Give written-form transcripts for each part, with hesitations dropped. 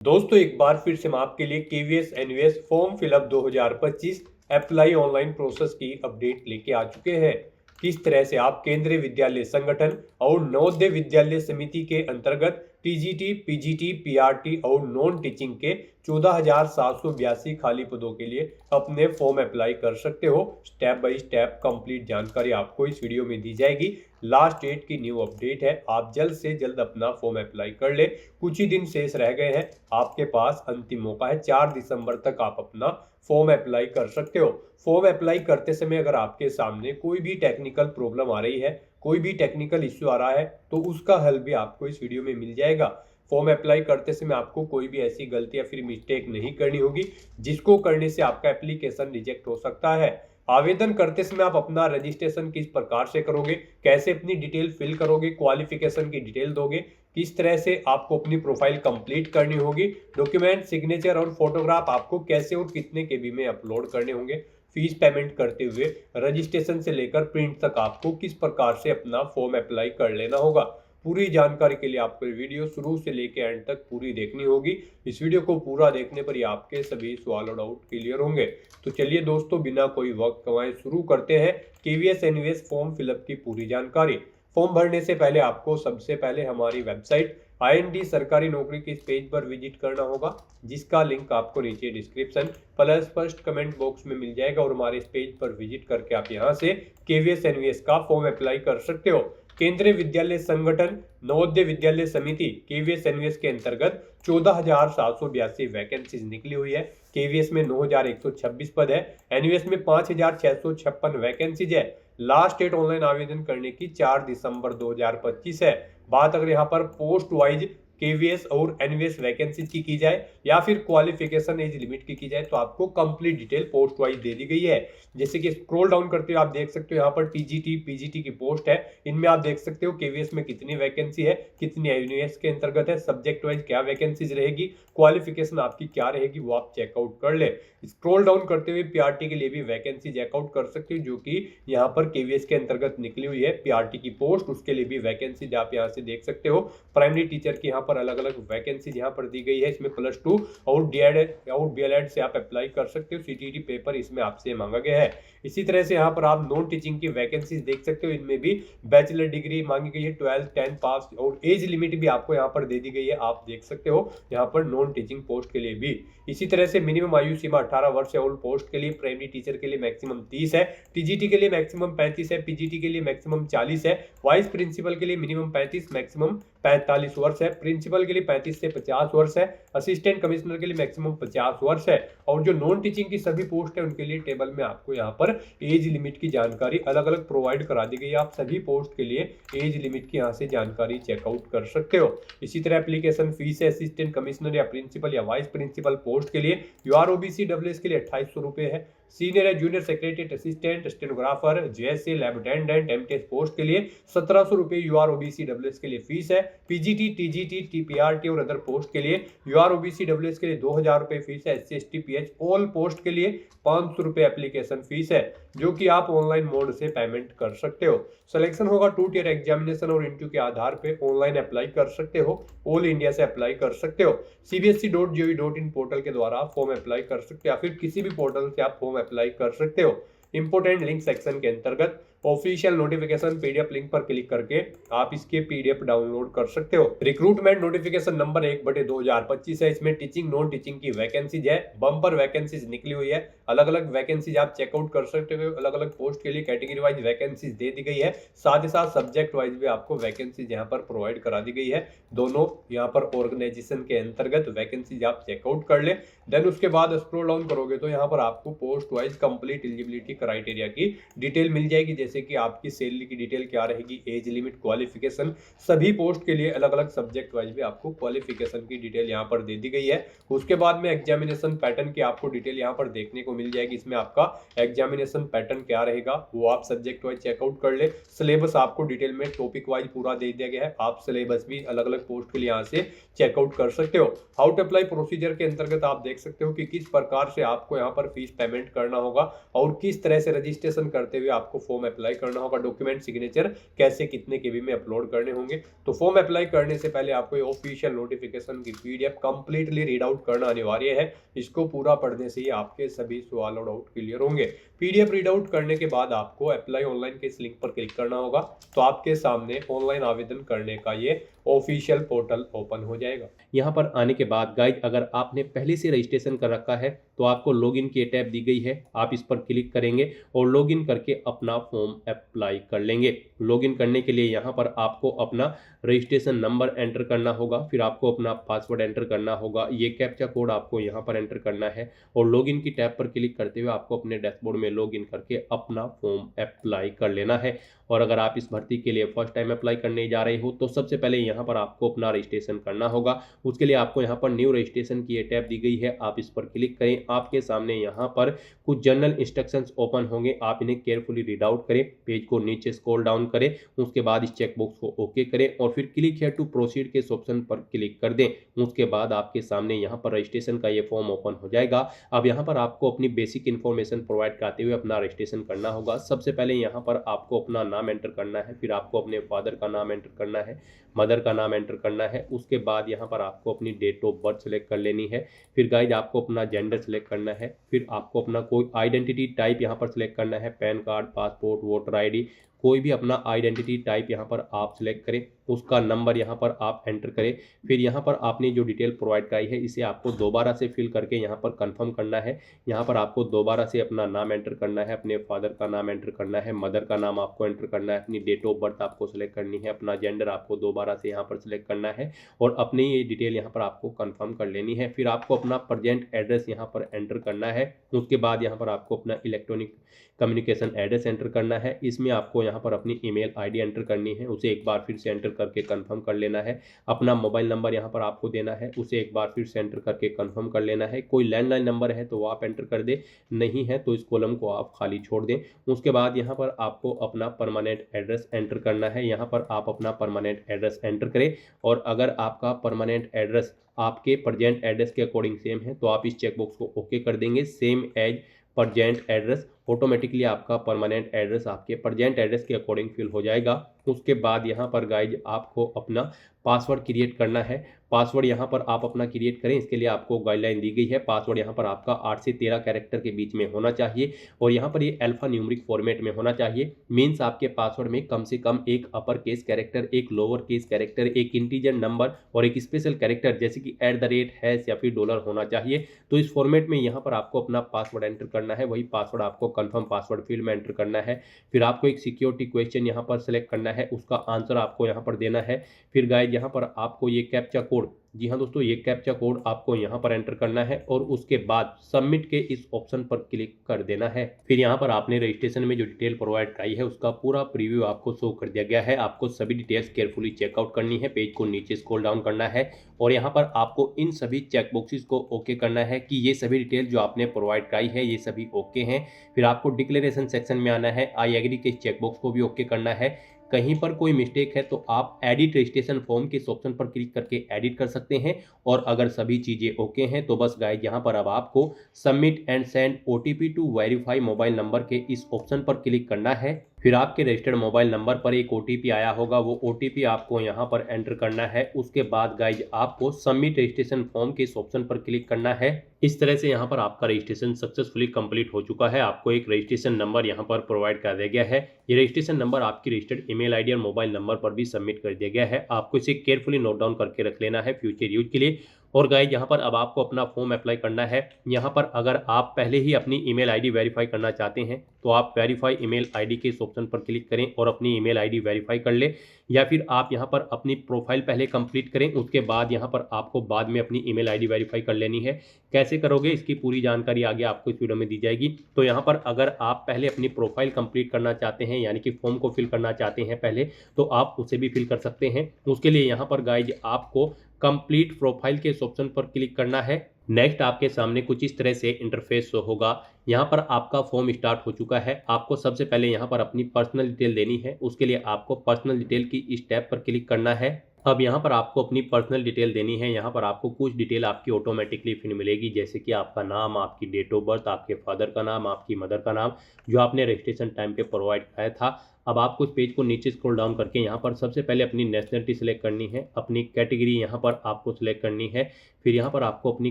दोस्तों एक बार फिर से मैं आपके लिए KVS NVS form fill up 2025 apply online process की अपडेट लेके आ चुके हैं। किस तरह से आप केंद्रीय विद्यालय संगठन और नवोदय विद्यालय समिति के अंतर्गत टीजीटी, पीजीटी, पीआरटी और नॉन टीचिंग के 14,782 खाली पदों के लिए अपने फॉर्म अप्लाई कर सकते हो। स्टेप बाय स्टेप कंप्लीट जानकारी आपको इस वीडियो में दी जाएगी। लास्ट डेट की न्यू अपडेट है, आप जल्द से जल्द अपना फॉर्म अप्लाई कर ले। कुछ ही दिन शेष रह गए हैं, आपके पास अंतिम मौका है। 4 दिसंबर तक आप अपना फॉर्म अप्लाई कर सकते हो। फॉर्म अप्लाई करते समय अगर आपके सामने कोई भी टेक्निकल प्रॉब्लम आ रही है, कोई भी टेक्निकल इश्यू आ रहा है, तो उसका हल भी आपको इस वीडियो में मिल जाएगा। फॉर्म अप्लाई करते समय आपको कोई भी ऐसी गलती या फिर मिस्टेक नहीं करनी होगी जिसको करने से आपका एप्लीकेशन रिजेक्ट हो सकता है। आवेदन करते समय आप अपना रजिस्ट्रेशन किस प्रकार से करोगे, कैसे अपनी डिटेल फिल करोगे, क्वालिफिकेशन की डिटेल दोगे, किस तरह से आपको अपनी प्रोफाइल कंप्लीट करनी होगी, डॉक्यूमेंट, सिग्नेचर और फोटोग्राफ आपको कैसे और कितने केबी में अपलोड करने होंगे, फीस पेमेंट करते हुए रजिस्ट्रेशन से लेकर प्रिंट तक आपको किस प्रकार से अपना फॉर्म अप्लाई कर लेना होगा। पूरी जानकारी के लिए आपको वीडियो शुरू से लेकर एंड तक पूरी देखनी होगी। इस वीडियो को पूरा देखने पर ही आपके सभी सवाल और डाउट क्लियर होंगे। तो चलिए दोस्तों, बिना कोई वक्त गंवाए शुरू करते हैं केवीएस एनवीएस फॉर्म फिलअप की पूरी जानकारी। फॉर्म भरने से पहले आपको सबसे पहले हमारी वेबसाइट IND सरकारी नौकरी के इस पेज पर विजिट करना होगा, जिसका लिंक आपको नीचे description plus first comment box में मिल जाएगा। और हमारे इस पेज पर विजिट करके आप यहां से केवीएस एनवीएस का फॉर्म अप्लाई कर सकते हो। केंद्रीय विद्यालय संगठन नवोदय विद्यालय समिति केवीएस एनवीएस के अंतर्गत 14,782 वैकेंसीज निकली हुई है। केवीएस में 9,126 पद है, एनवीएस में 5,656 वैकेंसीज है। लास्ट डेट ऑनलाइन आवेदन करने की 4 दिसंबर 2025 है। बात अगर यहाँ पर पोस्ट वाइज केवीएस और एनवीएस वैकेंसी की जाए या फिर क्वालिफिकेशन एज लिमिट की जाए, तो आपको कंप्लीट डिटेल पोस्ट वाइज दे दी गई है। जैसे कि स्क्रॉल डाउन करते हुए आप देख सकते हो यहाँ पर टीजीटी, पीजीटी की पोस्ट है। इनमें आप देख सकते हो केवीएस में कितनी वैकेंसी है, कितनी एनवीएस के अंतर्गत है, सब्जेक्ट वाइज क्या वैकेंसीज रहेगी, क्वालिफिकेशन आपकी क्या रहेगी, वो आप चेकआउट कर ले। स्क्रॉल डाउन करते हुए पीआरटी के लिए भी वैकेंसी चेकआउट कर सकते हो, जो कि यहाँ पर केवीएस के अंतर्गत निकली हुई है। पीआरटी की पोस्ट, उसके लिए भी वैकेंसी आप यहाँ से देख सकते हो। प्राइमरी टीचर की यहाँ पर अलग अलग वैकेंसी यहाँ पर दी गई है। इसमें +2 और डीएलएड से आप अप्लाई कर सकते हो। सीटीटी पेपर इसमें आपसे मांगा गया है। इसी तरह से यहाँ पर आप नॉन टीचिंग की वैकेंसीज देख सकते हो। इनमें भी बैचलर डिग्री मांगी गई है, 12th 10th पास, और एज लिमिट भी आपको यहाँ पर दे दी गई है, आप देख सकते हो यहाँ पर नॉन टीचिंग पोस्ट के लिए भी। इसी तरह से मिनिमम आयु सीमा 18 वर्ष है। और पोस्ट के लिए प्राइमरी टीचर के लिए मैक्सिमम 30 है, टीजीटी के लिए मैक्सिमम 35 है, पीजीटी के लिए मैक्सिमम 40 है, वाइस प्रिंसिपल के लिए मिनिमम 35, मैक्सिमम 45 वर्ष है, प्रिंसिपल के लिए 35 से 50 वर्ष है, असिस्टेंट कमिश्नर के लिए मैक्सिमम 50 वर्ष है। और जो नॉन टीचिंग की सभी पोस्ट है उनके लिए टेबल में आपको यहाँ पर एज लिमिट की जानकारी अलग अलग प्रोवाइड करा दी गई है। आप सभी पोस्ट के लिए एज लिमिट की यहाँ से जानकारी चेकआउट कर सकते हो। इसी तरह एप्लीकेशन फीस है, असिस्टेंट कमिश्नर या प्रिंसिपल या वाइस प्रिंसिपल पोस्ट के लिए यूआरओबीसी डब्ल्यूएस के लिए 2800 रुपए है। सीनियर या junior secretary assistant, stenographer, JSC lab attendant, MTS post के लिए 1700 रुपए यूआरओबीसी डब्ल्यूएस के लिए फीस है। पीजीटी, टीजीटी, टीपीआरटी और अदर पोस्ट के लिए यूआरओबीसी डब्ल्यूएस के लिए 2000 रुपए फीस है। SC ST pH all post के लिए 500 रुपए एप्लीकेशन फीस है, जो कि आप ऑनलाइन मोड से पेमेंट कर सकते हो। सिलेक्शन होगा 2 टियर एग्जामिनेशन और इंटरव्यू के आधार पे ऑनलाइन अप्लाई कर सकते हो। ऑल इंडिया से अप्लाई कर सकते हो। cbsc.gov.in पोर्टल के द्वारा आप फॉर्म अप्लाई कर सकते हो या फिर किसी भी पोर्टल से आप फॉर्म अप्लाई कर सकते हो। इंपोर्टेंट लिंक सेक्शन के अंतर्गत ऑफिशियल नोटिफिकेशन पीडीएफ लिंक पर क्लिक करके आप इसके पीडीएफ डाउनलोड कर सकते हो। रिक्रूटमेंट नोटिफिकेशन नंबर 1/2025 है। इसमें टीचिंग, नॉन टीचिंग की वैकेंसीज है, बम्पर वैकेंसीज निकली हुई है। अलग अलग वैकेंसीज आप चेकआउट कर सकते हो। अलग अलग पोस्ट के लिए कैटेगरी वाइज वैकेंसीज दे दी गई है। साथ ही साथ सब्जेक्ट वाइज भी आपको वैकेंसीज यहाँ पर प्रोवाइड करा दी गई है। दोनों यहाँ पर ऑर्गेनाइजेशन के अंतर्गत वैकेंसीज आप चेकआउट कर ले। देन उसके बाद स्क्रॉल डाउन करोगे तो यहाँ पर आपको post wise complete eligibility criteria की डिटेल मिल जाएगी, जैसे कि आपकी सैलरी की डिटेल क्या रहेगी, एज लिमिट, क्वालिफिकेशन। सभी पोस्ट के लिए अलग अलग सब्जेक्ट वाइज भी आपको क्वालिफिकेशन की डिटेल यहाँ पर दे दी गई है। उसके बाद में एग्जामिनेशन पैटर्न की आपको डिटेल यहाँ पर देखने को मिल जाएगी। इसमें आपका एग्जामिनेशन पैटर्न क्या रहेगा वो आप सब्जेक्ट वाइज चेकआउट कर ले। सिलेबस आपको डिटेल में टॉपिक वाइज पूरा दे दिया गया है, आप सिलेबस भी अलग अलग पोस्ट के लिए यहाँ से चेकआउट कर सकते हो। हाउ टू अप्लाई प्रोसीजर के अंतर्गत आप देख सकते हो कि किस प्रकार से आपको यहाँ पर फीस पेमेंट करना होगा और किस तरह से रजिस्ट्रेशन करते हुए आपको फॉर्म अप्लाई करना होगा, डॉक्यूमेंट सिग्नेचर कैसे कितने केबी में अपलोड करने होंगे। तो फॉर्म अप्लाई करने से पहले आपको ये ऑफिशियल नोटिफिकेशन की पीडीएफ कंप्लीटली रीड आउट करना अनिवार्य है। इसको पूरा पढ़ने से ही आपके सभी सवाल और डाउट क्लियर होंगे। पीडीएफ रीड आउट करने के बाद आपको अप्लाई ऑनलाइन के इस लिंक पर क्लिक करना होगा। तो आपके सामने ऑनलाइन आवेदन करने का ये ऑफिशियल पोर्टल ओपन हो जाएगा। यहाँ पर आने के बाद गाइज अगर आपने पहले से रजिस्ट्रेशन कर रखा है तो आपको लॉगिन की टैब दी गई है, आप इस पर क्लिक करेंगे और लॉगिन करके अपना फॉर्म अप्लाई कर लेंगे। लॉगिन करने के लिए यहाँ पर आपको अपना रजिस्ट्रेशन नंबर एंटर करना होगा, फिर आपको अपना पासवर्ड एंटर करना होगा, ये कैप्चा कोड आपको यहाँ पर एंटर करना है और लॉगिन की टैब पर क्लिक करते हुए आपको अपने डैशबोर्ड में लॉगिन करके अपना फॉर्म अप्लाई कर लेना है। और अगर आप इस भर्ती के लिए फर्स्ट टाइम अप्लाई करने जा रहे हो तो सबसे पहले यहाँ पर आपको अपना रजिस्ट्रेशन करना होगा। उसके लिए आपको यहाँ पर न्यू रजिस्ट्रेशन की ये टैब दी गई है, आप इस पर क्लिक करें। आपके सामने यहाँ पर कुछ जनरल इंस्ट्रक्शंस ओपन होंगे, आप इन्हें केयरफुली रीड आउट करें, पेज को नीचे स्क्रॉल डाउन करें, उसके बाद इस चेकबॉक्स को ओके करें और फिर क्लिक हियर टू प्रोसीड के इस ऑप्शन पर क्लिक कर दें। उसके बाद आपके सामने यहाँ पर रजिस्ट्रेशन का ये फॉर्म ओपन हो जाएगा। अब यहाँ पर आपको अपनी बेसिक इन्फॉर्मेशन प्रोवाइड कराते हुए अपना रजिस्ट्रेशन करना होगा। सबसे पहले यहाँ पर आपको अपना नाम एंटर करना है, फिर आपको अपने फादर का नाम एंटर करना है, मदर का नाम एंटर करना है। उसके बाद यहाँ पर आपको अपनी डेट ऑफ बर्थ सेलेक्ट कर लेनी है। फिर गाइज आपको अपना जेंडर सेलेक्ट करना है, फिर आपको अपना कोई आइडेंटिटी टाइप यहाँ पर सेलेक्ट करना है, pan card, passport, voter ID, कोई भी अपना आइडेंटिटी टाइप यहाँ पर आप सिलेक्ट करें, उसका नंबर यहाँ पर आप एंटर करें। फिर यहाँ पर आपने जो डिटेल प्रोवाइड कराई है इसे आपको दोबारा से फिल करके यहाँ पर कंफर्म करना है। यहाँ पर आपको दोबारा से अपना नाम एंटर करना है, अपने फादर का नाम एंटर करना है, मदर का नाम आपको एंटर करना है, अपनी डेट ऑफ बर्थ आपको सिलेक्ट करनी है, अपना जेंडर आपको दोबारा से यहाँ पर सिलेक्ट करना है और अपनी ये डिटेल यहाँ पर आपको कंफर्म कर लेनी है। फिर आपको अपना प्रेजेंट एड्रेस यहाँ पर एंटर करना है। उसके बाद यहाँ पर आपको अपना इलेक्ट्रॉनिक कम्युनिकेशन एड्रेस एंटर करना है। इसमें आपको यहाँ पर अपनी ईमेल आईडी एंटर करनी है, उसे एक बार फिर से एंटर करके कंफर्म कर लेना है। अपना मोबाइल नंबर यहाँ पर आपको देना है, उसे एक बार फिर से एंटर करके कंफर्म कर लेना है। कोई लैंडलाइन नंबर है तो वो आप एंटर कर दे, नहीं है तो इस कॉलम को आप खाली छोड़ दें। उसके बाद यहाँ पर आपको अपना परमानेंट एड्रेस एंटर करना है। यहाँ पर आप अपना परमानेंट एड्रेस एंटर करें और अगर आपका परमानेंट एड्रेस आपके प्रेजेंट एड्रेस के अकॉर्डिंग सेम है तो आप इस चेकबॉक्स को ओके कर देंगे। Same as present address, automatically आपका परमानेंट एड्रेस आपके प्रेजेंट एड्रेस के अकॉर्डिंग फिल हो जाएगा। उसके बाद यहाँ पर गाइज आपको अपना पासवर्ड क्रिएट करना है। पासवर्ड यहाँ पर आप अपना क्रिएट करें, इसके लिए आपको गाइडलाइन दी गई है। पासवर्ड यहाँ पर आपका 8 से 13 कैरेक्टर के बीच में होना चाहिए और यहाँ पर ये अल्फा न्यूमेरिक फॉर्मेट में होना चाहिए। मीन्स आपके पासवर्ड में कम से कम एक अपर केस कैरेक्टर, एक लोअर केस कैरेक्टर, एक इंटीजर नंबर और एक स्पेशल कैरेक्टर जैसे कि @ हैश या फिर डॉलर होना चाहिए। तो इस फॉर्मेट में यहाँ पर आपको अपना पासवर्ड एंटर करना है, वही पासवर्ड आपको कंफर्म पासवर्ड फील्ड में एंटर करना है। फिर आपको एक सिक्योरिटी क्वेश्चन यहाँ पर सेलेक्ट करना है, उसका आंसर आपको यहाँ पर देना है। फिर गाइज यहाँ पर आपको ये कैप्चा कोड, जी हाँ दोस्तों, ये कैप्चा कोड आपको यहाँ पर एंटर करना है और उसके बाद सबमिट के इस ऑप्शन पर क्लिक कर देना है। फिर यहाँ पर आपने रजिस्ट्रेशन में जो डिटेल प्रोवाइड कराई है उसका पूरा प्रीव्यू आपको शो कर दिया गया है। आपको सभी डिटेल्स केयरफुली चेकआउट करनी है, पेज को नीचे स्क्रॉल डाउन करना है और यहाँ पर आपको इन सभी चेकबॉक्सेस को ओके करना है कि ये सभी डिटेल जो आपने प्रोवाइड कराई है ये सभी ओके हैं। फिर आपको डिक्लेरेशन सेक्शन में आना है, आई एग्री के चेकबॉक्स को भी ओके करना है। कहीं पर कोई मिस्टेक है तो आप एडिट रजिस्ट्रेशन फॉर्म के इस ऑप्शन पर क्लिक करके एडिट कर सकते हैं और अगर सभी चीज़ें ओके हैं तो बस गाइज यहाँ पर अब आपको submit and send OTP to verify mobile number के इस ऑप्शन पर क्लिक करना है। फिर आपके रजिस्टर्ड मोबाइल नंबर पर एक ओटीपी आया होगा, वो ओटीपी आपको यहाँ पर एंटर करना है। उसके बाद गाइज आपको सबमिट रजिस्ट्रेशन फॉर्म के इस ऑप्शन पर क्लिक करना है। इस तरह से यहाँ पर आपका रजिस्ट्रेशन सक्सेसफुली कंप्लीट हो चुका है। आपको एक रजिस्ट्रेशन नंबर यहाँ पर प्रोवाइड कर दिया गया है। ये रजिस्ट्रेशन नंबर आपकी रजिस्टर्ड ईमेल आईडी और मोबाइल नंबर पर भी सबमिट कर दिया गया है। आपको इसे केयरफुली नोट डाउन करके रख लेना है फ्यूचर यूज के लिए। और गाइज यहाँ पर अब आपको अपना फॉर्म अप्लाई करना है। यहाँ पर अगर आप पहले ही अपनी ईमेल आईडी वेरीफाई करना चाहते हैं तो आप वेरीफाई ईमेल आईडी के इस ऑप्शन पर क्लिक करें और अपनी ईमेल आईडी वेरीफाई कर लें, या फिर आप यहाँ पर अपनी प्रोफाइल पहले कंप्लीट करें, उसके बाद यहाँ पर आपको बाद में अपनी ईमेल आईडी वेरीफाई कर लेनी है। कैसे करोगे इसकी पूरी जानकारी आगे आपको इस वीडियो में दी जाएगी। तो यहाँ पर अगर आप पहले अपनी प्रोफाइल कंप्लीट करना चाहते हैं यानी कि फॉर्म को फिल करना चाहते हैं पहले, तो आप उसे भी फिल कर सकते हैं। उसके लिए यहाँ पर गाइज आपको कंप्लीट प्रोफाइल के इस ऑप्शन पर क्लिक करना है। नेक्स्ट आपके सामने कुछ इस तरह से इंटरफेस शो होगा। यहाँ पर आपका फॉर्म स्टार्ट हो चुका है। आपको सबसे पहले यहाँ पर अपनी पर्सनल डिटेल देनी है। उसके लिए आपको पर्सनल डिटेल की इस टैब पर क्लिक करना है। अब यहाँ पर आपको अपनी पर्सनल डिटेल देनी है। यहाँ पर आपको कुछ डिटेल आपकी ऑटोमेटिकली फिर मिलेगी, जैसे कि आपका नाम, आपकी डेट ऑफ बर्थ, आपके फादर का नाम, आपकी मदर का नाम, जो आपने रजिस्ट्रेशन टाइम पे प्रोवाइड कराया था। अब आपको इस पेज को नीचे स्क्रॉल डाउन करके यहाँ पर सबसे पहले अपनी नेशनलिटी सेलेक्ट करनी है, अपनी कैटेगरी यहाँ पर आपको सिलेक्ट करनी है। फिर यहाँ पर आपको अपनी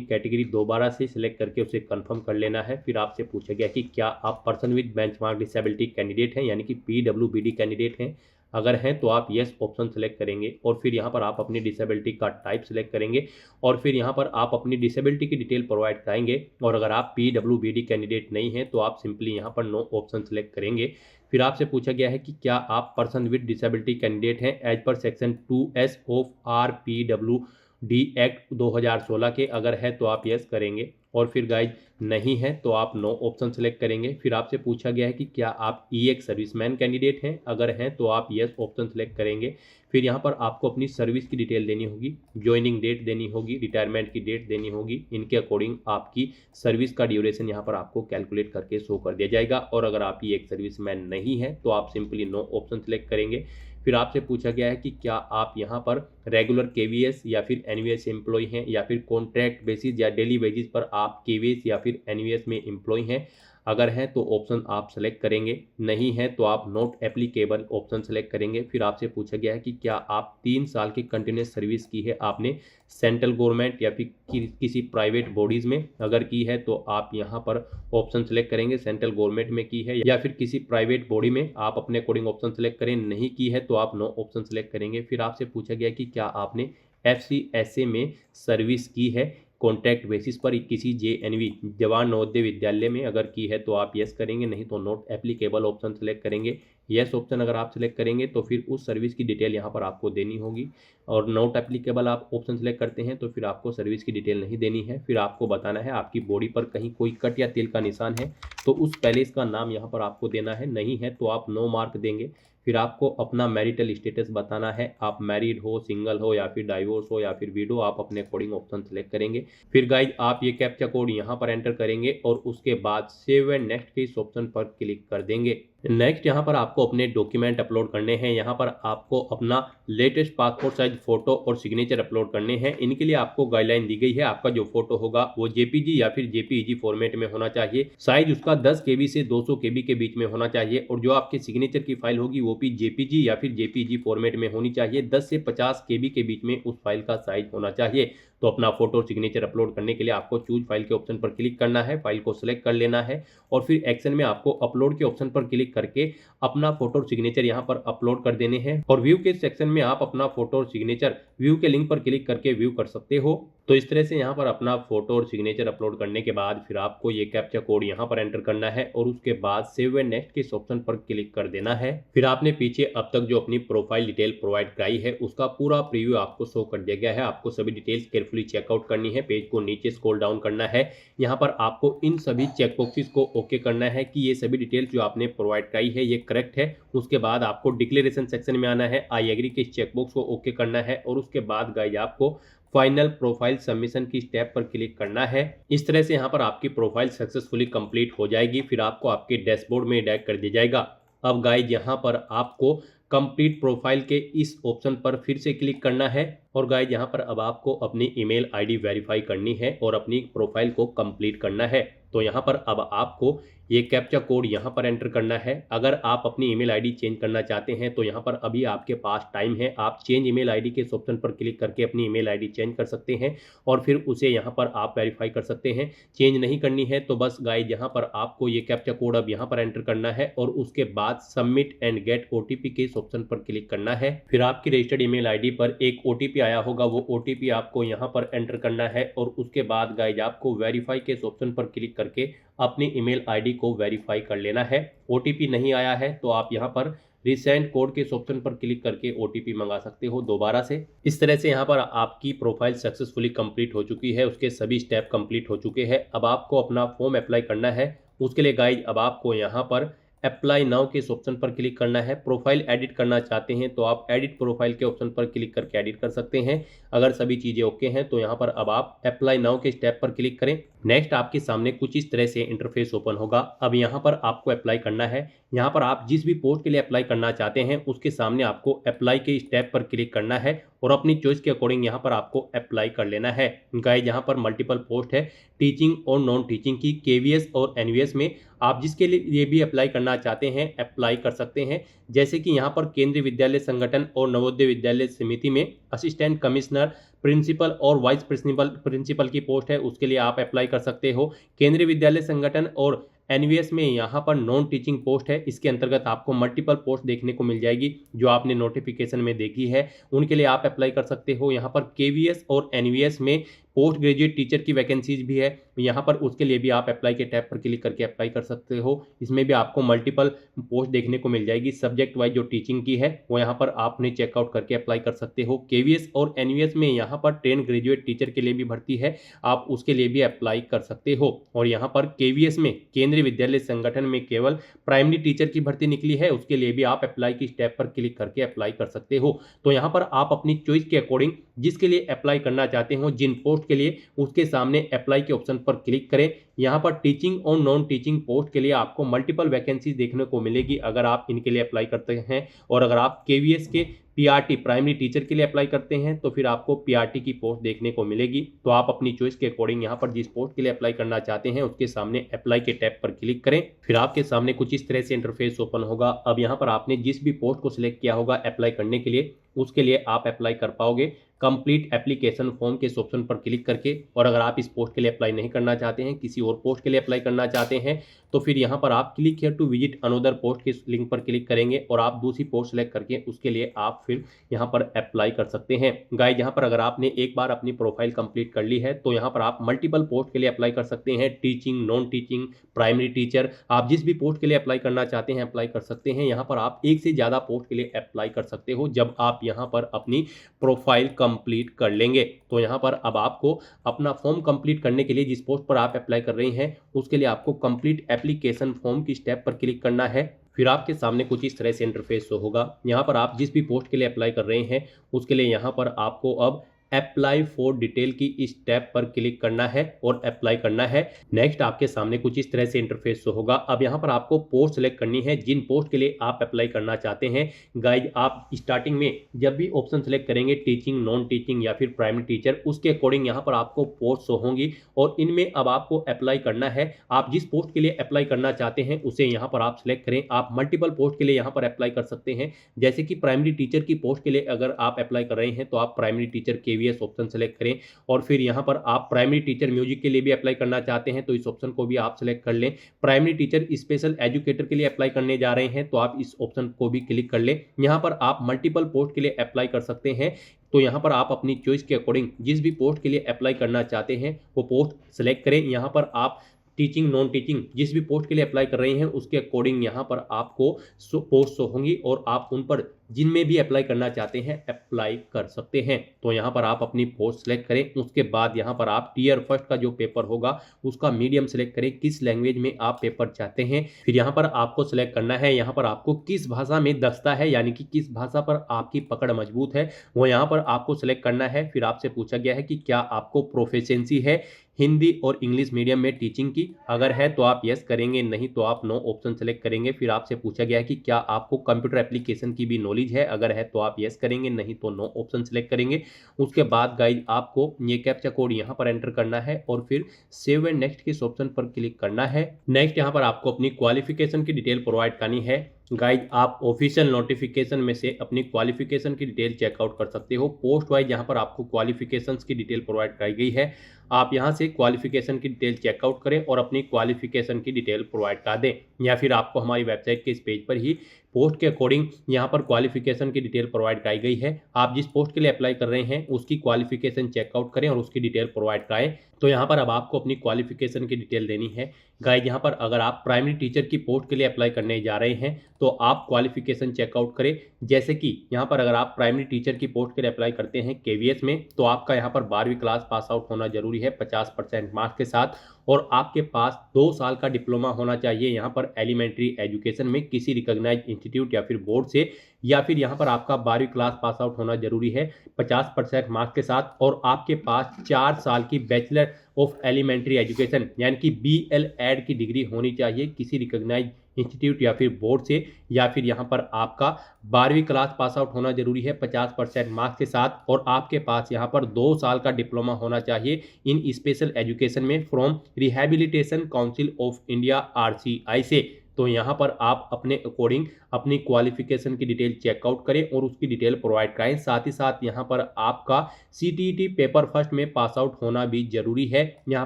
कैटेगरी दोबारा से सिलेक्ट करके उसे कंफर्म कर लेना है। फिर आपसे पूछा गया कि क्या आप person with benchmark disability candidate हैं, यानी कि PWBD कैंडिडेट हैं। अगर हैं तो आप येस ऑप्शन सेलेक्ट करेंगे और फिर यहाँ पर आप अपनी डिसेबिलिटी का टाइप सेलेक्ट करेंगे और फिर यहाँ पर आप अपनी डिसेबिलिटी की डिटेल प्रोवाइड कराएंगे। और अगर आप PWBD कैंडिडेट नहीं हैं तो आप सिंपली यहाँ पर नो ऑप्शन सेलेक्ट करेंगे। फिर आपसे पूछा गया है कि क्या आप पर्सन विद डिसेबिलिटी कैंडिडेट हैं as per section 2S of RPWD act 2016 के। अगर है तो आप यस करेंगे और फिर गाइज नहीं है तो आप नो ऑप्शन सेलेक्ट करेंगे। फिर आपसे पूछा गया है कि क्या आप EX सर्विसमैन कैंडिडेट हैं। अगर हैं तो आप यस ऑप्शन सेलेक्ट करेंगे। फिर यहाँ पर आपको अपनी सर्विस की डिटेल देनी होगी, ज्वाइनिंग डेट देनी होगी, रिटायरमेंट की डेट देनी होगी। इनके अकॉर्डिंग आपकी सर्विस का ड्यूरेशन यहाँ पर आपको कैलकुलेट करके शो कर दिया जाएगा। और अगर आप EX सर्विसमैन नहीं है तो आप सिंपली नो ऑप्शन सेलेक्ट करेंगे। फिर आपसे पूछा गया है कि क्या आप यहाँ पर रेगुलर KVS या फिर NVS एम्प्लॉय हैं या फिर कॉन्ट्रैक्ट बेसिस या डेली बेसिस पर आप KVS या फिर NVS में एम्प्लॉय हैं। अगर हैं तो ऑप्शन आप सेलेक्ट करेंगे, नहीं है तो आप नॉट एप्लीकेबल ऑप्शन सेलेक्ट करेंगे। फिर आपसे पूछा गया है कि क्या आप 3 साल की कंटिन्यूस सर्विस की है आपने सेंट्रल गवर्नमेंट या फिर किसी प्राइवेट बॉडीज़ में। अगर की है तो आप यहाँ पर ऑप्शन सेलेक्ट करेंगे, सेंट्रल गवर्नमेंट में की है या फिर किसी प्राइवेट बॉडी में, आप अपने अकॉर्डिंग ऑप्शन सेलेक्ट करें। नहीं की है तो आप नो ऑप्शन सेलेक्ट करेंगे। फिर आपसे पूछा गया कि क्या आपने FCSA में सर्विस की है कॉन्ट्रैक्ट बेसिस पर किसी JNV जवान नवोदय विद्यालय में। अगर की है तो आप यस करेंगे, नहीं तो नॉट एप्लीकेबल ऑप्शन सेलेक्ट करेंगे। यस ऑप्शन अगर आप सेलेक्ट करेंगे तो फिर उस सर्विस की डिटेल यहाँ पर आपको देनी होगी और नॉट एप्लीकेबल आप ऑप्शन सेलेक्ट करते हैं तो फिर आपको सर्विस की डिटेल नहीं देनी है। फिर आपको बताना है आपकी बॉडी पर कहीं कोई कट या तिल का निशान है तो उस पैलेस का नाम यहाँ पर आपको देना है, नहीं है तो आप नो मार्क देंगे। फिर आपको अपना मैरिटल स्टेटस बताना है, आप मैरिड हो, सिंगल हो या फिर डाइवोर्स हो या फिर विडो, आप अपने अकॉर्डिंग ऑप्शन सेलेक्ट करेंगे। फिर गाइज आप ये कैप्चा कोड यहाँ पर एंटर करेंगे और उसके बाद सेव एंड नेक्स्ट के इस ऑप्शन पर क्लिक कर देंगे। नेक्स्ट यहाँ पर आपको अपने डॉक्यूमेंट अपलोड करने हैं। यहाँ पर आपको अपना लेटेस्ट पासपोर्ट साइज फोटो और सिग्नेचर अपलोड करने हैं। इनके लिए आपको गाइडलाइन दी गई है, आपका जो फोटो होगा वो JPG या फिर JPEG फॉर्मेट में होना चाहिए। साइज उसका 10 KB से 200 KB के बीच में होना चाहिए और जो आपके सिग्नेचर की फाइल होगी वो भी JPG या फिर JPEG फॉर्मेट में होनी चाहिए। 10 से 50 KB के बीच में उस फाइल का साइज होना चाहिए। तो अपना फोटो और सिग्नेचर अपलोड करने के लिए आपको चूज फाइल के ऑप्शन पर क्लिक करना है, फाइल को सिलेक्ट कर लेना है और फिर एक्शन में आपको अपलोड के ऑप्शन पर क्लिक करके अपना फोटो और सिग्नेचर यहाँ पर अपलोड कर देने हैं। और व्यू के सेक्शन में आप अपना फोटो और सिग्नेचर व्यू के लिंक पर क्लिक करके व्यू कर सकते हो। तो इस तरह से यहाँ पर अपना फोटो और सिग्नेचर अपलोड करने के बाद फिर आपको ये कैप्चा कोड यहाँ पर एंटर करना है और उसके बाद सेव एंड नेक्स्ट के इस ऑप्शन पर क्लिक कर देना है। फिर आपने पीछे अब तक जो अपनी प्रोफाइल डिटेल प्रोवाइड कराई है उसका पूरा प्रीव्यू आपको शो कर दिया गया है। आपको सभी डिटेल्स केयरफुली चेकआउट करनी है, पेज को नीचे स्क्रॉल डाउन करना है। यहाँ पर आपको इन सभी चेकबॉक्सेस को ओके करना है कि ये सभी डिटेल्स जो आपने प्रोवाइड कराई है ये करेक्ट है। उसके बाद आपको डिक्लेरेशन सेक्शन में आना है, आई एग्री के इस चेकबॉक्स को ओके करना है और उसके बाद गाइज आपको फाइनल प्रोफाइल सबमिशन की स्टेप पर क्लिक करना है। इस तरह से यहाँ पर आपकी प्रोफाइल सक्सेसफुली कंप्लीट हो जाएगी। फिर आपको आपके डैशबोर्ड में डायरेक्ट कर दिया जाएगा। अब गाइज यहाँ पर आपको कंप्लीट प्रोफाइल के इस ऑप्शन पर फिर से क्लिक करना है और गाइज यहाँ पर अब आपको अपनी ईमेल आईडी वेरीफाई करनी है और अपनी प्रोफाइल को कंप्लीट करना है। तो यहाँ पर अब आपको ये कैप्चा कोड यहाँ पर एंटर करना है। अगर आप अपनी ईमेल आईडी चेंज करना चाहते हैं तो यहाँ पर अभी आपके पास टाइम है, आप चेंज ईमेल आईडी के इस ऑप्शन पर क्लिक करके अपनी ईमेल आईडी चेंज कर सकते हैं और फिर उसे यहाँ पर आप वेरीफाई कर सकते हैं। चेंज नहीं करनी है तो बस गाइज यहाँ पर आपको ये कैप्चा कोड अब यहाँ पर एंटर करना है और उसके बाद सबमिट एंड गेट OTP के इस ऑप्शन पर क्लिक करना है। फिर आपकी रजिस्टर्ड ईमेल आईडी पर एक OTP आया होगा, वो OTP आपको यहाँ पर एंटर करना है और उसके बाद गाइज आपको वेरीफाई के इस ऑप्शन पर क्लिक करके अपनी ईमेल आईडी को वेरीफाई कर लेना है। OTP नहीं आया है तो आप यहाँ पर रिसेंट कोड के इस ऑप्शन पर क्लिक करके OTP मंगा सकते हो दोबारा से। इस तरह से यहाँ पर आपकी प्रोफाइल सक्सेसफुली कंप्लीट हो चुकी है, उसके सभी स्टेप कंप्लीट हो चुके हैं। अब आपको अपना फॉर्म अप्लाई करना है। उसके लिए गाइज अब आपको यहाँ पर अप्लाई नाउ के इस ऑप्शन पर क्लिक करना है। प्रोफाइल एडिट करना चाहते हैं तो आप एडिट प्रोफाइल के ऑप्शन पर क्लिक करके एडिट कर सकते हैं। अगर सभी चीज़ें ओके हैं तो यहाँ पर अब आप अप्लाई नाउ के स्टेप पर क्लिक करें। नेक्स्ट आपके सामने कुछ इस तरह से इंटरफेस ओपन होगा। अब यहाँ पर आपको अप्लाई करना है। यहाँ पर आप जिस भी पोस्ट के लिए अप्लाई करना चाहते हैं उसके सामने आपको अप्लाई के स्टेप पर क्लिक करना है और अपनी चॉइस के अकॉर्डिंग यहाँ पर आपको अप्लाई कर लेना है। गाइस यहाँ पर मल्टीपल पोस्ट है टीचिंग और नॉन टीचिंग की, केवीएस और एनवीएस में। आप जिसके लिए भी अप्लाई करना चाहते हैं अप्लाई कर सकते हैं। जैसे कि यहाँ पर केंद्रीय विद्यालय संगठन और नवोदय विद्यालय समिति में असिस्टेंट कमिश्नर, प्रिंसिपल और वाइस प्रिंसिपल की पोस्ट है, उसके लिए आप अप्लाई कर सकते हो। केंद्रीय विद्यालय संगठन और एनवीएस में यहाँ पर नॉन टीचिंग पोस्ट है, इसके अंतर्गत आपको मल्टीपल पोस्ट देखने को मिल जाएगी जो आपने नोटिफिकेशन में देखी है, उनके लिए आप अप्लाई कर सकते हो। यहाँ पर केवीएस और एनवीएस में पोस्ट ग्रेजुएट टीचर की वैकेंसीज भी है, यहाँ पर उसके लिए भी आप अप्लाई के टैब पर क्लिक करके अप्लाई कर सकते हो। इसमें भी आपको मल्टीपल पोस्ट देखने को मिल जाएगी। सब्जेक्ट वाइज जो टीचिंग की है वो यहाँ पर आपने चेकआउट करके अप्लाई कर सकते हो। केवीएस और एनवीएस में यहाँ पर ट्रेन ग्रेजुएट टीचर के लिए भी भर्ती है, आप उसके लिए भी अप्लाई कर सकते हो। और यहाँ पर केवीएस में केंद्रीय विद्यालय संगठन में केवल प्राइमरी टीचर की भर्ती निकली है, उसके लिए भी आप अप्लाई की स्टेप पर क्लिक करके अप्लाई कर सकते हो। तो यहाँ पर आप अपनी चॉइस के अकॉर्डिंग जिसके लिए अप्लाई करना चाहते हो, जिन पोस्ट के लिए, उसके सामने अप्लाई के ऑप्शन पर क्लिक करें। यहाँ पर टीचिंग और नॉन टीचिंग पोस्ट के लिए आपको मल्टीपल वैकेंसीज देखने को मिलेगी अगर आप इनके लिए अप्लाई करते हैं। और अगर आप केवीएस के पीआरटी प्राइमरी टीचर के लिए अप्लाई करते हैं तो फिर आपको पीआरटी की पोस्ट देखने को मिलेगी। तो आप अपनी चॉइस के अकॉर्डिंग यहाँ पर जिस पोस्ट के लिए अप्लाई करना चाहते हैं उसके सामने अप्लाई के टैब पर क्लिक करें। फिर आपके सामने कुछ इस तरह से इंटरफेस ओपन होगा। अब यहाँ पर आपने जिस भी पोस्ट को सिलेक्ट किया होगा अप्लाई करने के लिए, उसके लिए आप अप्लाई कर पाओगे कंप्लीट एप्लीकेशन फॉर्म के इस ऑप्शन पर क्लिक करके। और अगर आप इस पोस्ट के लिए अप्लाई नहीं करना चाहते हैं, किसी और पोस्ट के लिए अप्लाई करना चाहते हैं, तो फिर यहाँ पर आप click here to visit another post के लिंक पर क्लिक करेंगे और आप दूसरी पोस्ट सेलेक्ट करके उसके लिए आप फिर यहाँ पर अप्लाई कर सकते हैं। गाइस यहाँ पर अगर आपने एक बार अपनी प्रोफाइल कंप्लीट कर ली है तो यहाँ पर आप मल्टीपल पोस्ट के लिए अप्लाई कर सकते हैं। Teaching, non teaching, primary teacher, आप जिस भी पोस्ट के लिए अप्लाई करना चाहते हैं अप्लाई कर सकते हैं। यहाँ पर आप एक से ज़्यादा पोस्ट के लिए अप्लाई कर सकते हो जब आप यहाँ पर अपनी प्रोफाइल कंप्लीट कर लेंगे। तो यहाँ पर अब आपको अपना फॉर्म कंप्लीट करने के लिए जिस पोस्ट पर आप अप्लाई कर रहे हैं उसके लिए आपको कंप्लीट एप्लीकेशन फॉर्म की स्टेप पर क्लिक करना है। फिर आपके सामने कुछ इस तरह से इंटरफेस शो होगा। यहाँ पर आप जिस भी पोस्ट के लिए अप्लाई कर रहे हैं उसके लिए यहाँ पर आपको अब अप्लाई फॉर डिटेल की इस टैब पर क्लिक करना है और अप्लाई करना है। नेक्स्ट आपके सामने कुछ इस तरह से इंटरफेस शो होगा। अब यहाँ पर आपको पोस्ट सेलेक्ट करनी है जिन पोस्ट के लिए आप अप्लाई करना चाहते हैं। गाइज आप स्टार्टिंग में जब भी ऑप्शन सेलेक्ट करेंगे टीचिंग, नॉन टीचिंग या फिर प्राइमरी टीचर, उसके अकॉर्डिंग यहाँ पर आपको पोस्ट शो होंगी और इनमें अब आपको अप्लाई करना है। आप जिस पोस्ट के लिए अप्लाई करना चाहते हैं उसे यहाँ पर आप सिलेक्ट करें। आप मल्टीपल पोस्ट के लिए यहाँ पर अप्लाई कर सकते हैं। जैसे कि प्राइमरी टीचर की पोस्ट के लिए अगर आप अप्लाई कर रहे हैं तो आप primary teacher KVS option select करें। और फिर यहाँ पर आप प्राइमरी टीचर म्यूजिक के लिए भी अप्लाई करना चाहते हैं तो इस ऑप्शन को भी आप सेलेक्ट कर लें। प्राइमरी टीचर स्पेशल एजुकेटर के लिए अप्लाई करने जा रहे हैं तो आप इस ऑप्शन को भी क्लिक कर लें। यहाँ पर आप मल्टीपल पोस्ट के लिए अप्लाई कर सकते हैं। तो यहाँ पर आप अपनी चॉइस के अकॉर्डिंग जिस भी पोस्ट के लिए अप्लाई करना चाहते हैं वो पोस्ट सेलेक्ट करें। यहाँ पर आप टीचिंग, नॉन टीचिंग जिस भी पोस्ट के लिए अप्लाई कर रहे हैं उसके अकॉर्डिंग यहाँ पर आपको पोस्ट शो होंगी और आप उन पर जिनमें भी अप्लाई करना चाहते हैं अप्लाई कर सकते हैं। तो यहाँ पर आप अपनी पोस्ट सेलेक्ट करें। उसके बाद यहाँ पर आप टीयर फर्स्ट का जो पेपर होगा उसका मीडियम सेलेक्ट करें, किस लैंग्वेज में आप पेपर चाहते हैं। फिर यहाँ पर आपको सेलेक्ट करना है यहाँ पर आपको किस भाषा में दक्षता है, यानी कि किस भाषा पर आपकी पकड़ मजबूत है वो यहाँ पर आपको सेलेक्ट करना है। फिर आपसे पूछा गया है कि क्या आपको प्रोफिशिएंसी है हिंदी और इंग्लिश मीडियम में टीचिंग की, अगर है तो आप यस करेंगे, नहीं तो आप नो ऑप्शन सेलेक्ट करेंगे। फिर आपसे पूछा गया है कि क्या आपको कंप्यूटर एप्लीकेशन की भी नॉलेज है, अगर है तो आप यस करेंगे, नहीं तो नो ऑप्शन सेलेक्ट करेंगे। उसके बाद गाइज आपको ये कैप्चा कोड यहाँ पर एंटर करना है और फिर सेव एंड नेक्स्ट के ऑप्शन पर क्लिक करना है। नेक्स्ट यहाँ पर आपको अपनी क्वालिफिकेशन की डिटेल प्रोवाइड करनी है। गाइज आप ऑफिशियल नोटिफिकेशन में से अपनी क्वालिफिकेशन की डिटेल चेकआउट कर सकते हो। पोस्ट वाइज यहाँ पर आपको क्वालिफिकेशंस की डिटेल प्रोवाइड कराई गई है। आप यहाँ से क्वालिफिकेशन की डिटेल चेकआउट करें और अपनी क्वालिफिकेशन की डिटेल प्रोवाइड कर दें, या फिर आपको हमारी वेबसाइट के इस पेज पर ही पोस्ट के अकॉर्डिंग यहाँ पर क्वालिफिकेशन की डिटेल प्रोवाइड कराई गई है। आप जिस पोस्ट के लिए अप्लाई कर रहे हैं उसकी क्वालिफिकेशन चेकआउट करें और उसकी डिटेल प्रोवाइड कराएं। तो यहाँ पर अब आपको अपनी क्वालिफिकेशन की डिटेल देनी है। गाइज यहाँ पर अगर आप प्राइमरी टीचर की पोस्ट के लिए अप्लाई करने जा रहे हैं तो आप क्वालिफिकेशन चेकआउट करें। जैसे कि यहाँ पर अगर आप प्राइमरी टीचर की पोस्ट के लिए अप्लाई करते हैं केवीएस में तो आपका यहाँ पर 12वीं क्लास पास आउट होना जरूरी है 50% मार्क्स के साथ, और आपके पास 2 साल का डिप्लोमा होना चाहिए यहाँ पर एलिमेंट्री एजुकेशन में किसी रिकॉग्नाइज्ड इंस्टीट्यूट या फिर बोर्ड से। या फिर यहाँ पर आपका 12वीं क्लास पास आउट होना जरूरी है 50% मार्क्स के साथ, और आपके पास 4 साल की बैचलर ऑफ एलिमेंट्री एजुकेशन यानी कि BL-एड की डिग्री होनी चाहिए किसी रिकॉग्नाइज्ड इंस्टीट्यूट या फिर बोर्ड से, या फिर यहाँ पर आपका 12वीं क्लास पास आउट होना जरूरी है 50% मार्क्स के साथ, और आपके पास यहाँ पर 2 साल का डिप्लोमा होना चाहिए इन स्पेशल एजुकेशन में from rehabilitation council of India RCI से। तो यहाँ पर आप अपने अकॉर्डिंग अपनी क्वालिफिकेशन की डिटेल चेकआउट करें और उसकी डिटेल प्रोवाइड कराएं। साथ ही साथ यहाँ पर आपका CTET पेपर फर्स्ट में पास आउट होना भी जरूरी है यहाँ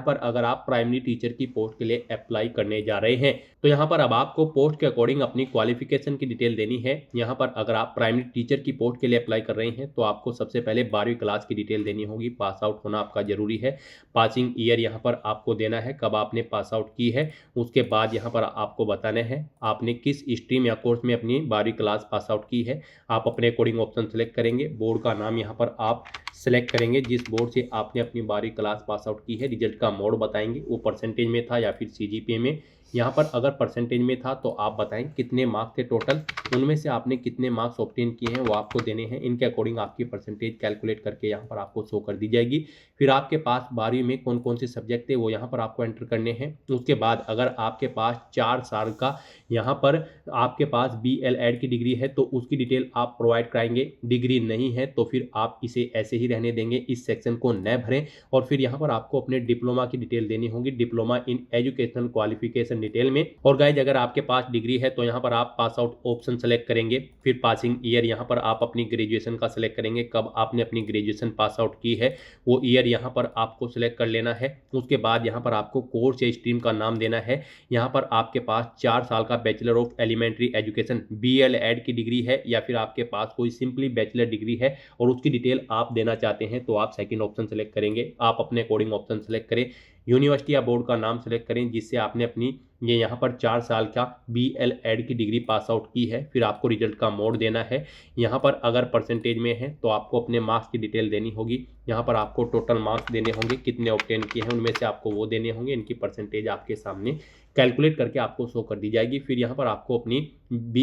पर, अगर आप प्राइमरी टीचर की पोस्ट के लिए अप्लाई करने जा रहे हैं। तो यहाँ पर अब आपको पोस्ट के अकॉर्डिंग अपनी क्वालिफिकेशन की डिटेल देनी है। यहाँ पर अगर आप प्राइमरी टीचर की पोस्ट के लिए अप्लाई कर रहे हैं तो आपको सबसे पहले 12वीं क्लास की डिटेल देनी होगी, पास आउट होना आपका जरूरी है। पासिंग ईयर यहाँ पर आपको देना है, कब आपने पास आउट की है। उसके बाद यहाँ पर आपको बताना है आपने किस स्ट्रीम या कोर्स में अपनी 12वीं क्लास पास आउट की है। आप अपने अकॉर्डिंग ऑप्शन सेलेक्ट करेंगे, बोर्ड का नाम यहाँ पर आप सेलेक्ट करेंगे जिस बोर्ड से आपने अपनी 12वीं क्लास पास आउट की है। रिजल्ट का मोड बताएंगे, वो परसेंटेज में था या फिर CGPA में। यहाँ पर अगर परसेंटेज में था तो आप बताएं कितने मार्क्स थे टोटल, उनमें से आपने कितने मार्क्स ऑब्टेन किए हैं वो आपको देने हैं। इनके अकॉर्डिंग आपकी परसेंटेज कैलकुलेट करके यहाँ पर आपको शो कर दी जाएगी। फिर आपके पास 12वीं में कौन कौन से सब्जेक्ट थे वो यहाँ पर आपको एंटर करने हैं। उसके बाद अगर आपके पास 4 साल का यहाँ पर आपके पास BL-एड की डिग्री है तो उसकी डिटेल आप प्रोवाइड कराएंगे। डिग्री नहीं है तो फिर आप इसे ऐसे ही रहने देंगे, इस सेक्शन को न भरें। और फिर यहाँ पर आपको अपने डिप्लोमा की डिटेल देनी होगी, diploma in educational qualification detail में। और गाइज अगर आपके पास डिग्री है तो यहाँ पर आप पास आउट ऑप्शन सेलेक्ट करेंगे। फिर पासिंग ईयर यहाँ पर आप अपनी ग्रेजुएशन का सिलेक्ट करेंगे, कब आपने अपनी ग्रेजुएशन पास आउट की है वो ईयर यहाँ पर आपको सिलेक्ट कर लेना है। उसके बाद यहाँ पर आपको कोर्स या स्ट्रीम का नाम देना है। यहाँ पर आपके पास 4 साल का बैचलर ऑफ एलिमेंट्री एजुकेशन BL-एड की डिग्री है या फिर आपके पास कोई सिंपली बैचलर डिग्री है और उसकी डिटेल आप देना चाहते हैं तो आप सेकंड ऑप्शन सेलेक्ट करेंगे। आप अपने अकॉर्डिंग ऑप्शन सेलेक्ट करें, यूनिवर्सिटी या बोर्ड का नाम सेलेक्ट करें जिससे आपने अपनी ये यहाँ पर 4 साल का BL-एड की डिग्री पास आउट की है। फिर आपको रिजल्ट का मोड देना है। यहाँ पर अगर परसेंटेज में है तो आपको अपने मार्क्स की डिटेल देनी होगी। यहाँ पर आपको टोटल मार्क्स देने होंगे, कितने ऑब्टेन किए हैं उनमें से आपको वो देने होंगे। इनकी परसेंटेज आपके सामने कैलकुलेट करके आपको शो कर दी जाएगी। फिर यहाँ पर आपको अपनी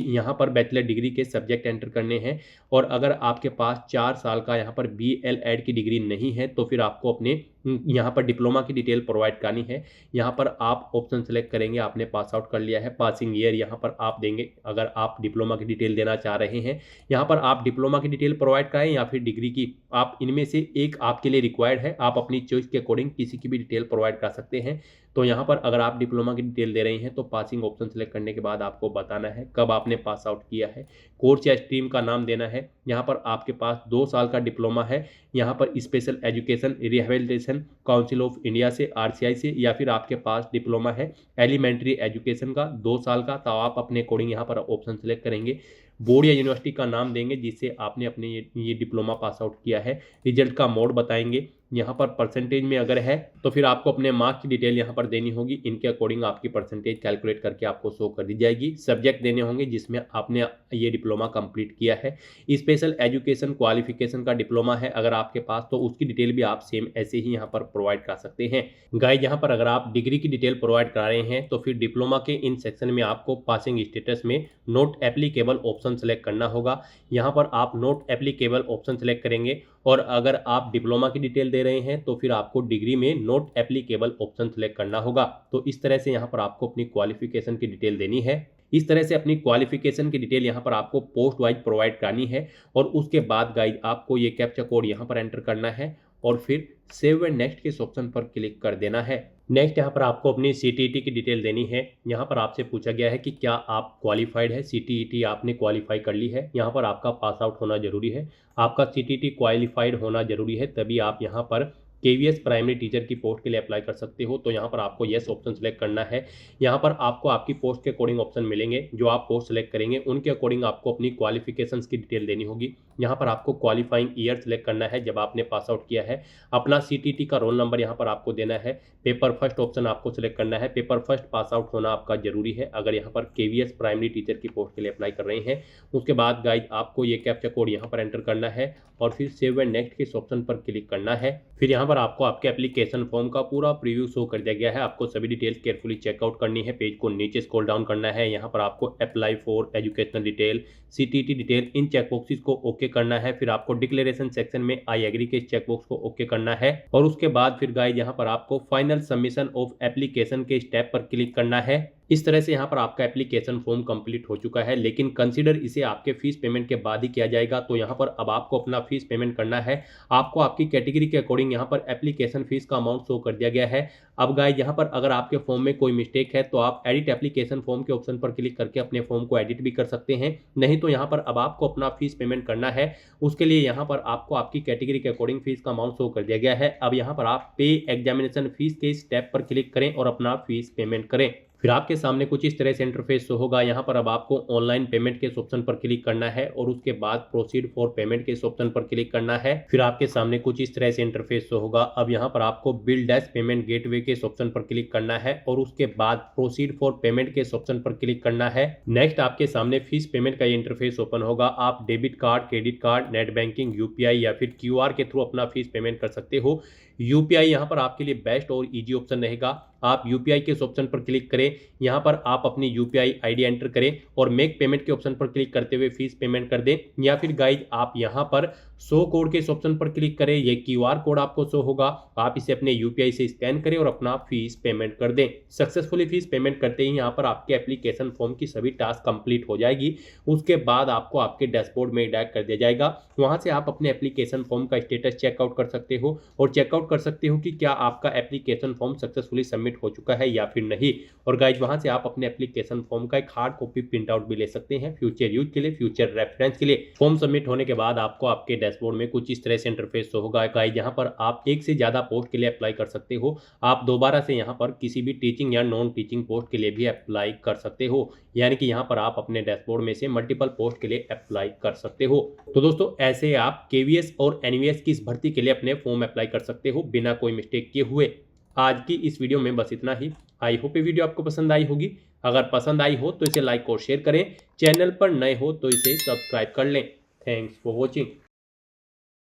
यहाँ पर बैचलर डिग्री के सब्जेक्ट एंटर करने हैं। और अगर आपके पास 4 साल का यहाँ पर BL-एड की डिग्री नहीं है तो फिर आपको अपने यहाँ पर डिप्लोमा की डिटेल प्रोवाइड करनी है। यहाँ पर आप ऑप्शन सेलेक्ट करेंगे, आपने पास आउट कर लिया है। पासिंग ईयर यहाँ पर आप देंगे अगर आप डिप्लोमा की डिटेल देना चाह रहे हैं। यहाँ पर आप डिप्लोमा की डिटेल प्रोवाइड कराएं या फिर डिग्री की, आप इनमें से एक आपके लिए रिक्वायर्ड है। आप अपनी चॉइस के अकॉर्डिंग किसी की भी डिटेल प्रोवाइड कर सकते हैं। तो यहाँ पर अगर आप डिप्लोमा की डिटेल दे रहे हैं तो पासिंग ऑप्शन सेलेक्ट करने के बाद आपको बताना है कब आपने पास आउट किया है। कोर्स या स्ट्रीम का नाम देना है। यहाँ पर आपके पास 2 साल का डिप्लोमा है यहाँ पर special education rehabilitation council of India से RCI से, या फिर आपके पास डिप्लोमा है एलिमेंट्री एजुकेशन का 2 साल का, तो आप अपने अकॉर्डिंग यहाँ पर ऑप्शन सेलेक्ट करेंगे। बोर्ड या यूनिवर्सिटी का नाम देंगे जिससे आपने अपने ये डिप्लोमा पास आउट किया है। रिजल्ट का मोड बताएंगे। यहाँ पर परसेंटेज में अगर है तो फिर आपको अपने मार्क्स की डिटेल यहाँ पर देनी होगी। इनके अकॉर्डिंग आपकी परसेंटेज कैलकुलेट करके आपको शो कर दी जाएगी। सब्जेक्ट देने होंगे जिसमें आपने ये डिप्लोमा कंप्लीट किया है। स्पेशल एजुकेशन क्वालिफिकेशन का डिप्लोमा है अगर आपके पास तो उसकी डिटेल भी आप सेम ऐसे ही यहाँ पर प्रोवाइड कर सकते हैं। गाइज यहाँ पर अगर आप डिग्री की डिटेल प्रोवाइड करा रहे हैं तो फिर डिप्लोमा के इन सेक्शन में आपको पासिंग स्टेटस में नॉट एप्लीकेबल ऑप्शन सेलेक्ट करना होगा। यहाँ पर आप नॉट एप्लीकेबल ऑप्शन सेलेक्ट करेंगे। और अगर आप डिप्लोमा की डिटेल दे रहे हैं तो फिर आपको डिग्री में नॉट एप्लीकेबल ऑप्शन सेलेक्ट करना होगा। तो इस तरह से यहाँ पर आपको अपनी क्वालिफिकेशन की डिटेल देनी है। इस तरह से अपनी क्वालिफिकेशन की डिटेल यहाँ पर आपको पोस्ट वाइज प्रोवाइड करनी है। और उसके बाद गाइज आपको ये कैप्चा कोड यहाँ पर एंटर करना है और फिर सेव एंड नेक्स्ट के इस ऑप्शन पर क्लिक कर देना है। नेक्स्ट यहाँ पर आपको अपनी CTET की डिटेल देनी है। यहाँ पर आपसे पूछा गया है कि क्या आप क्वालिफाइड है। CTET आपने क्वालिफाई कर ली है, यहाँ पर आपका पास आउट होना जरूरी है। आपका CTET क्वालिफाइड होना जरूरी है तभी आप यहाँ पर KVS प्राइमरी टीचर की पोस्ट के लिए अप्लाई कर सकते हो। तो यहाँ पर आपको येस ऑप्शन सेलेक्ट करना है। यहाँ पर आपको आपकी पोस्ट के अकॉर्डिंग ऑप्शन मिलेंगे। जो आप पोस्ट सेलेक्ट करेंगे उनके अकॉर्डिंग आपको अपनी क्वालिफिकेशंस की डिटेल देनी होगी। यहाँ पर आपको क्वालिफाइंग ईयर सेलेक्ट करना है जब आपने पास आउट किया है। अपना CTET का रोल नंबर यहाँ पर आपको देना है। पेपर फर्स्ट ऑप्शन आपको सेलेक्ट करना है। पेपर फर्स्ट पास आउट होना आपका जरूरी है अगर यहाँ पर KVS प्राइमरी टीचर की पोस्ट के लिए अप्लाई कर रहे हैं। उसके बाद गाइज आपको ये कैप्चा कोड यहाँ पर एंटर करना है और फिर सेव एंड नेक्स्ट के इस ऑप्शन पर क्लिक करना है। फिर यहाँ पर आपको आपके एप्लीकेशन फॉर्म का पूरा प्रीव्यू शो कर दिया गया है। आपको सभी डिटेल्स केयरफुली चेकआउट करनी है। पेज को नीचे स्क्रॉल डाउन करना है। यहाँ पर आपको apply for educational detail, CTT detail, in checkboxes को ओके करना है। फिर आपको डिक्लेरेशन सेक्शन में आई एग्री के चेकबॉक्स को ओके करना है और उसके बाद फिर गाइस यहाँ पर आपको फाइनल सबमिशन ऑफ एप्लीकेशन के स्टेप पर क्लिक करना है। इस तरह से यहाँ पर आपका एप्लीकेशन फॉर्म कंप्लीट हो चुका है, लेकिन कंसीडर इसे आपके फीस पेमेंट के बाद ही किया जाएगा। तो यहाँ पर अब आपको अपना फीस पेमेंट करना है। आपको आपकी कैटेगरी के अकॉर्डिंग यहाँ पर एप्लीकेशन फीस का अमाउंट शो कर दिया गया है। अब गाइस यहाँ पर अगर आपके फॉर्म में कोई मिस्टेक है तो आप एडिट एप्लीकेशन फॉर्म के ऑप्शन पर क्लिक करके अपने फॉर्म को एडिट भी कर सकते हैं। नहीं तो यहाँ पर अब आपको अपना फीस पेमेंट करना है। उसके लिए यहाँ पर आपको आपकी कैटेगरी के अकॉर्डिंग फीस का अमाउंट शो कर दिया गया है। अब यहाँ पर आप पे एग्जामिनेशन फीस के स्टेप पर क्लिक करें और अपना फीस पेमेंट करें। फिर आपके सामने कुछ इस तरह से इंटरफेस शो होगा। यहाँ पर अब आपको ऑनलाइन पेमेंट के इस ऑप्शन पर क्लिक करना है और उसके बाद प्रोसीड फॉर पेमेंट के इस ऑप्शन पर क्लिक करना है। फिर आपके सामने कुछ इस तरह से इंटरफेस शो होगा। अब यहाँ पर आपको बिल डैश पेमेंट गेटवे के इस ऑप्शन पर क्लिक करना है और उसके बाद प्रोसीड फॉर पेमेंट के इस ऑप्शन पर क्लिक करना है। नेक्स्ट आपके सामने फीस पेमेंट का ये इंटरफेस ओपन होगा। आप debit card, credit card, net banking, UPI या फिर QR के थ्रू अपना फीस पेमेंट कर सकते हो। UPI यहाँ पर आपके लिए बेस्ट और इजी ऑप्शन रहेगा। आप UPI के इस ऑप्शन पर क्लिक करें। यहाँ पर आप अपनी UPI ID एंटर करें और मेक पेमेंट के ऑप्शन पर क्लिक करते हुए फीस पेमेंट कर दें। या फिर गाइज आप यहाँ पर शो कोड के इस ऑप्शन पर क्लिक करें। ये QR कोड आपको शो होगा। आप इसे अपने UPI से स्कैन करें और अपना फीस पेमेंट कर दें। सक्सेसफुली फीस पेमेंट करते ही यहाँ पर आपके एप्लीकेशन फॉर्म की सभी टास्क कंप्लीट हो जाएगी। उसके बाद आपको आपके डैशबोर्ड में डायरेक्ट कर दिया जाएगा। वहाँ से आप अपने एप्लीकेशन फॉर्म का स्टेटस चेकआउट कर सकते हो और चेकआउट कर सकते हो कि क्या आपका एप्लीकेशन फॉर्म सक्सेसफुली सबमिट हो चुका है या फिर नहीं। और गाइज वहां से आप अपने एप्लीकेशन फॉर्म का एक हार्ड कॉपी प्रिंट आउट भी ले सकते हैं फ्यूचर यूज के लिए, फ्यूचर रेफरेंस के लिए। फॉर्म सबमिट होने के बाद आपको आपके डैशबोर्ड में कुछ इस तरह से इंटरफेस होगा। गाइज यहाँ पर आप एक से ज्यादा पोस्ट के लिए अप्लाई कर सकते हो। आप दोबारा से यहाँ पर किसी भी टीचिंग या नॉन टीचिंग पोस्ट के लिए भी अप्लाई कर सकते हो। यानी कि यहाँ पर आप अपने डैशबोर्ड में से मल्टीपल पोस्ट के लिए अप्लाई कर सकते हो। तो दोस्तों ऐसे आप KVS और NVS की इस भर्ती के लिए अपने फॉर्म अप्लाई कर सकते हो बिना कोई मिस्टेक किए हुए। आज की इस वीडियो में बस इतना ही। आई होप ये वीडियो आपको पसंद आई होगी। अगर पसंद आई हो तो इसे लाइक और शेयर करें। चैनल पर नए हो तो इसे सब्सक्राइब कर लें। Thanks for watching.